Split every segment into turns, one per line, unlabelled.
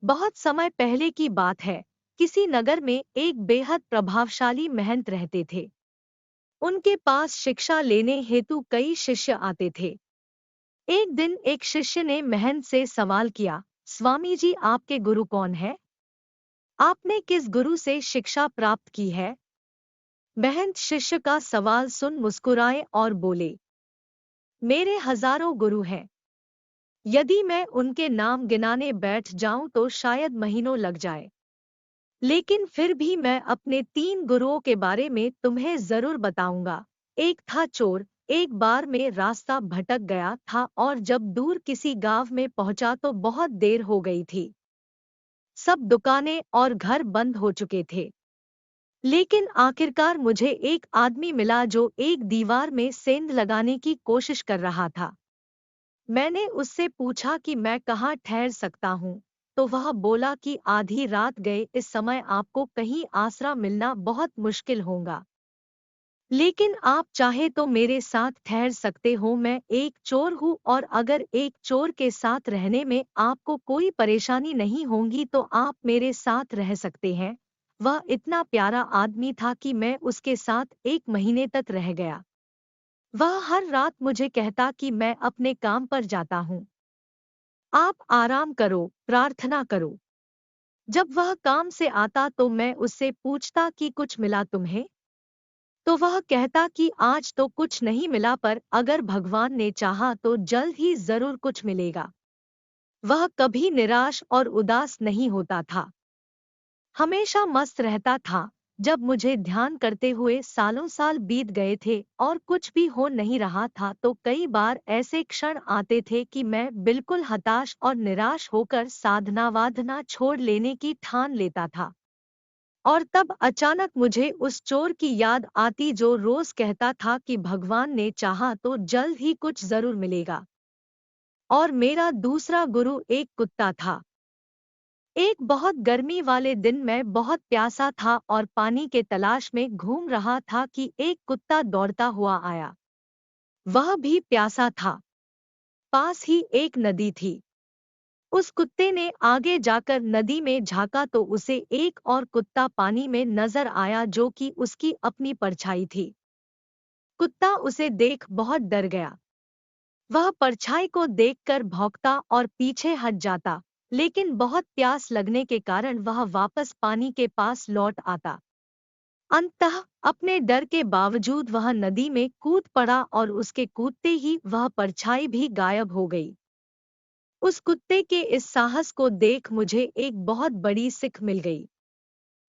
बहुत समय पहले की बात है। किसी नगर में एक बेहद प्रभावशाली महंत रहते थे। उनके पास शिक्षा लेने हेतु कई शिष्य आते थे। एक दिन एक शिष्य ने महंत से सवाल किया, स्वामी जी, आपके गुरु कौन है? आपने किस गुरु से शिक्षा प्राप्त की है? महंत शिष्य का सवाल सुन मुस्कुराए और बोले, मेरे हजारों गुरु हैं। यदि मैं उनके नाम गिनाने बैठ जाऊं तो शायद महीनों लग जाए। लेकिन फिर भी मैं अपने 3 गुरुओं के बारे में तुम्हें जरूर बताऊंगा। एक था चोर। एक बार में रास्ता भटक गया था और जब दूर किसी गांव में पहुंचा तो बहुत देर हो गई थी। सब दुकानें और घर बंद हो चुके थे। लेकिन आखिरकार मुझे एक आदमी मिला जो एक दीवार में सेंध लगाने की कोशिश कर रहा था। मैंने उससे पूछा कि मैं कहाँ ठहर सकता हूँ, तो वह बोला कि आधी रात गए इस समय आपको कहीं आसरा मिलना बहुत मुश्किल होगा। लेकिन आप चाहे तो मेरे साथ ठहर सकते हो। मैं एक चोर हूँ और अगर एक चोर के साथ रहने में आपको कोई परेशानी नहीं होगी तो आप मेरे साथ रह सकते हैं। वह इतना प्यारा आदमी था कि मैं उसके साथ 1 महीने तक रह गया। वह हर रात मुझे कहता कि मैं अपने काम पर जाता हूँ, आप आराम करो, प्रार्थना करो। जब वह काम से आता तो मैं उससे पूछता कि कुछ मिला तुम्हें? तो वह कहता कि आज तो कुछ नहीं मिला पर अगर भगवान ने चाहा तो जल्द ही जरूर कुछ मिलेगा। वह कभी निराश और उदास नहीं होता था, हमेशा मस्त रहता था। जब मुझे ध्यान करते हुए सालों साल बीत गए थे और कुछ भी हो नहीं रहा था तो कई बार ऐसे क्षण आते थे कि मैं बिल्कुल हताश और निराश होकर साधना वाधना छोड़ लेने की ठान लेता था। और तब अचानक मुझे उस चोर की याद आती जो रोज कहता था कि भगवान ने चाहा तो जल्द ही कुछ जरूर मिलेगा। और मेरा दूसरा गुरु एक कुत्ता था। एक बहुत गर्मी वाले दिन मैं बहुत प्यासा था और पानी के तलाश में घूम रहा था कि एक कुत्ता दौड़ता हुआ आया। वह भी प्यासा था। पास ही एक नदी थी। उस कुत्ते ने आगे जाकर नदी में झांका तो उसे एक और कुत्ता पानी में नजर आया जो कि उसकी अपनी परछाई थी। कुत्ता उसे देख बहुत डर गया। वह परछाई को देखकर भौंकता और पीछे हट जाता, लेकिन बहुत प्यास लगने के कारण वह वापस पानी के पास लौट आता। अंततः अपने डर के बावजूद वह नदी में कूद पड़ा और उसके कूदते ही वह परछाई भी गायब हो गई। उस कुत्ते के इस साहस को देख मुझे एक बहुत बड़ी सीख मिल गई।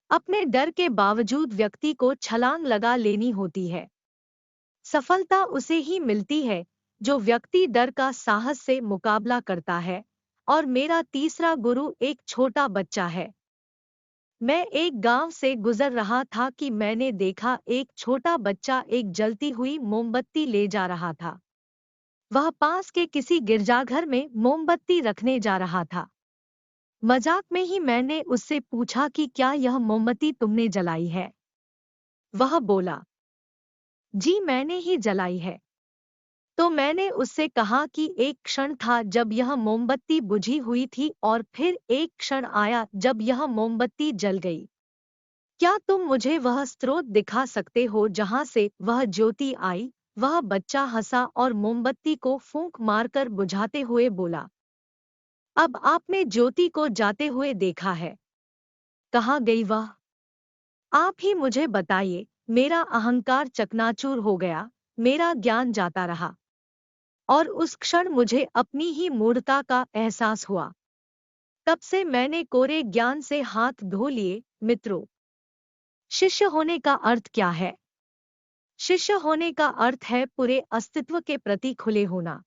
अपने डर के बावजूद व्यक्ति को छलांग लगा लेनी होती है। सफलता उसे ही मिलती है जो व्यक्ति डर का साहस से मुकाबला करता है। और मेरा तीसरा गुरु एक छोटा बच्चा है। मैं एक गांव से गुजर रहा था कि मैंने देखा एक छोटा बच्चा एक जलती हुई मोमबत्ती ले जा रहा था। वह पास के किसी गिरजाघर में मोमबत्ती रखने जा रहा था। मजाक में ही मैंने उससे पूछा कि क्या यह मोमबत्ती तुमने जलाई है? वह बोला, जी मैंने ही जलाई है। तो मैंने उससे कहा कि एक क्षण था जब यह मोमबत्ती बुझी हुई थी और फिर एक क्षण आया जब यह मोमबत्ती जल गई। क्या तुम मुझे वह स्रोत दिखा सकते हो जहां से वह ज्योति आई? वह बच्चा हंसा और मोमबत्ती को फूंक मारकर बुझाते हुए बोला, अब आपने ज्योति को जाते हुए देखा है। कहाँ गई वह? आप ही मुझे बताइए। मेरा अहंकार चकनाचूर हो गया, मेरा ज्ञान जाता रहा। और उस क्षण मुझे अपनी ही मूढ़ता का एहसास हुआ। तब से मैंने कोरे ज्ञान से हाथ धो लिए। मित्रों, शिष्य होने का अर्थ क्या है? शिष्य होने का अर्थ है पूरे अस्तित्व के प्रति खुले होना।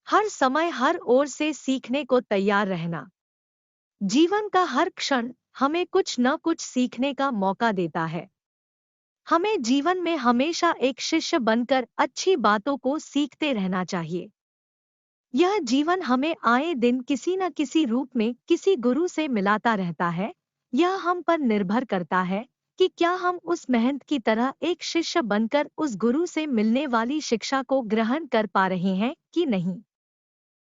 हर समय हर ओर से सीखने को तैयार रहना। जीवन का हर क्षण हमें कुछ न कुछ सीखने का मौका देता है। हमें जीवन में हमेशा एक शिष्य बनकर अच्छी बातों को सीखते रहना चाहिए। यह जीवन हमें आए दिन किसी न किसी रूप में किसी गुरु से मिलाता रहता है। यह हम पर निर्भर करता है कि क्या हम उस महंत की तरह एक शिष्य बनकर उस गुरु से मिलने वाली शिक्षा को ग्रहण कर पा रहे हैं कि नहीं।